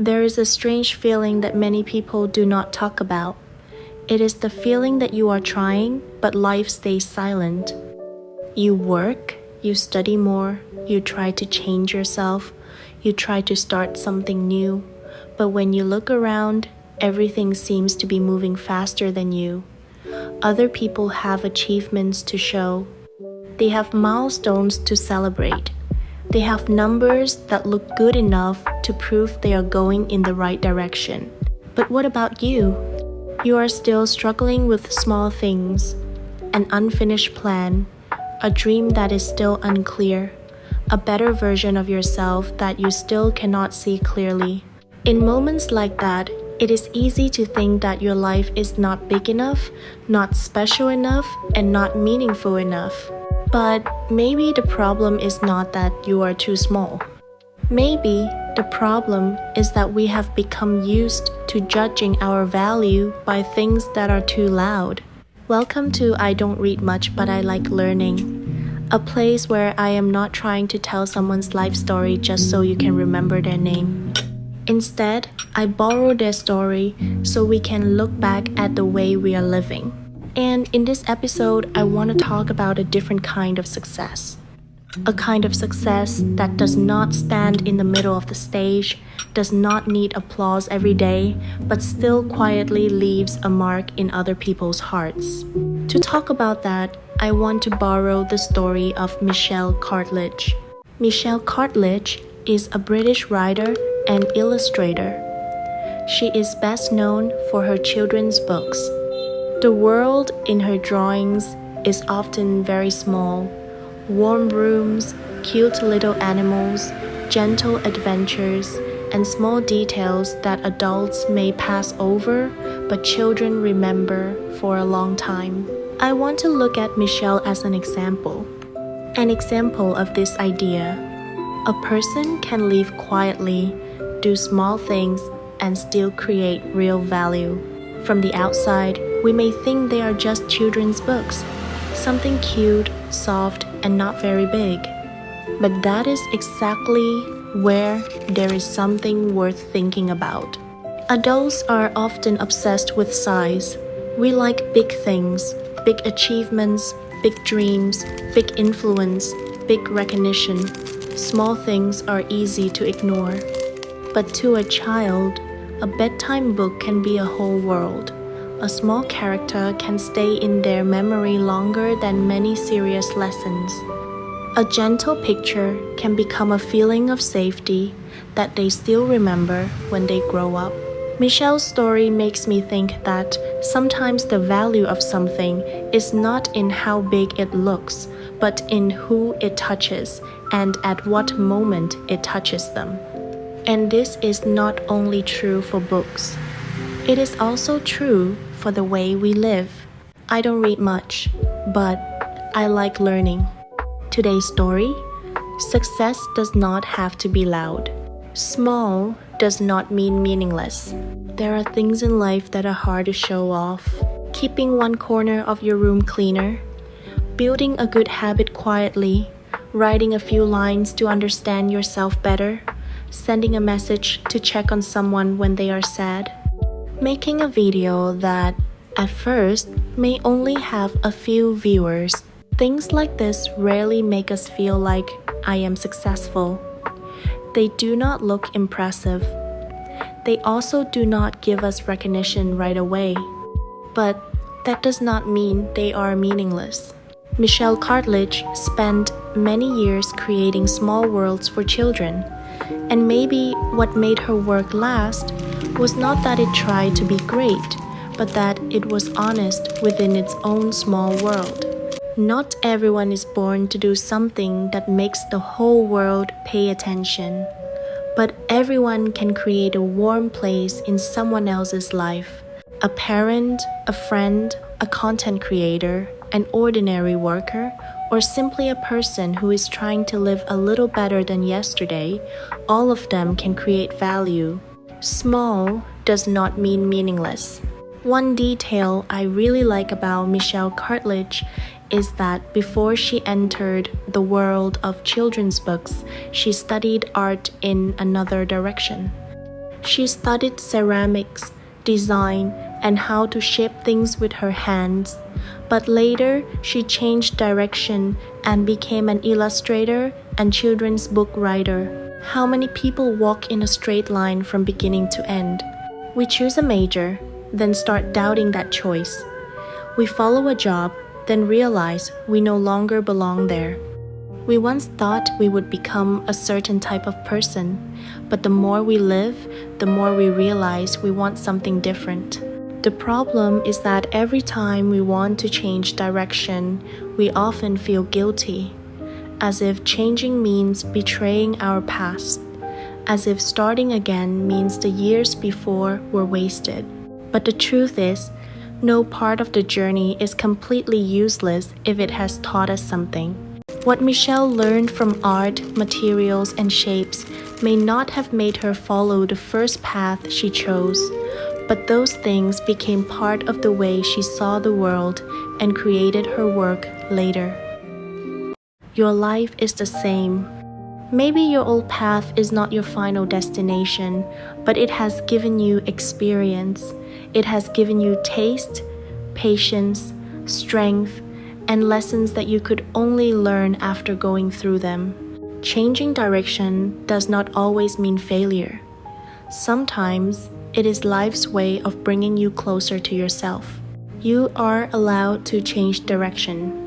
There is a strange feeling that many people do not talk about. It is the feeling that you are trying, but life stays silent. You work, you study more, you try to change yourself, you try to start something new, but when you look around, everything seems to be moving faster than you. Other people have achievements to show. They have milestones to celebrate. They have numbers that look good enough to prove they are going in the right direction. But what about you? You are still struggling with small things, an unfinished plan, a dream that is still unclear, a better version of yourself that you still cannot see clearly. In moments like that, it is easy to think that your life is not big enough, not special enough, and not meaningful enough. But maybe the problem is not that you are too small. Maybe the problem is that we have become used to judging our value by things that are too loud. Welcome to I Don't Read Much But I Like Learning, a place where I am not trying to tell someone's life story just so you can remember their name. Instead, I borrow their story so we can look back at the way we are living. And in this episode, I want to talk about a different kind of success. A kind of success that does not stand in the middle of the stage, does not need applause every day, but still quietly leaves a mark in other people's hearts. To talk about that, I want to borrow the story of Michelle Cartlidge. Michelle Cartlidge is a British writer and illustrator. She is best known for her children's books. The world in her drawings is often very small. Warm rooms, cute little animals, gentle adventures, and small details that adults may pass over, but children remember for a long time. I want to look at Michelle as an example of this idea. A person can live quietly, do small things, and still create real value. From the outside, we may think they are just children's books, something cute, soft, and not very big. But that is exactly where there is something worth thinking about. Adults are often obsessed with size. We like big things, big achievements, big dreams, big influence, big recognition. Small things are easy to ignore. But to a child, a bedtime book can be a whole world. A small character can stay in their memory longer than many serious lessons. A gentle picture can become a feeling of safety that they still remember when they grow up. Michelle's story makes me think that sometimes the value of something is not in how big it looks, but in who it touches and at what moment it touches them. And this is not only true for books. It is also true for the way we live. I don't read much, but I like learning. Today's story: success does not have to be loud. Small does not mean meaningless. There are things in life that are hard to show off. Keeping one corner of your room cleaner, building a good habit quietly, writing a few lines to understand yourself better, sending a message to check on someone when they are sad, making a video that, at first, may only have a few viewers. Things like this rarely make us feel like I am successful. They do not look impressive. They also do not give us recognition right away. But that does not mean they are meaningless. Michelle Cartlidge spent many years creating small worlds for children. And maybe what made her work last was not that it tried to be great, but that it was honest within its own small world. Not everyone is born to do something that makes the whole world pay attention, but everyone can create a warm place in someone else's life. A parent, a friend, a content creator, an ordinary worker, or simply a person who is trying to live a little better than yesterday, all of them can create value. Small does not mean meaningless. One detail I really like about Michelle Cartlidge is that before she entered the world of children's books, she studied art in another direction. She studied ceramics, design, and how to shape things with her hands. But later, she changed direction and became an illustrator and children's book writer. How many people walk in a straight line from beginning to end? We choose a major, then start doubting that choice. We follow a job, then realize we no longer belong there. We once thought we would become a certain type of person, but the more we live, the more we realize we want something different. The problem is that every time we want to change direction, we often feel guilty, as if changing means betraying our past, as if starting again means the years before were wasted. But the truth is, no part of the journey is completely useless if it has taught us something. What Michelle learned from art, materials, and shapes may not have made her follow the first path she chose, but those things became part of the way she saw the world and created her work later. Your life is the same. Maybe your old path is not your final destination, but it has given you experience. It has given you taste, patience, strength, and lessons that you could only learn after going through them. Changing direction does not always mean failure. Sometimes it is life's way of bringing you closer to yourself. You are allowed to change direction.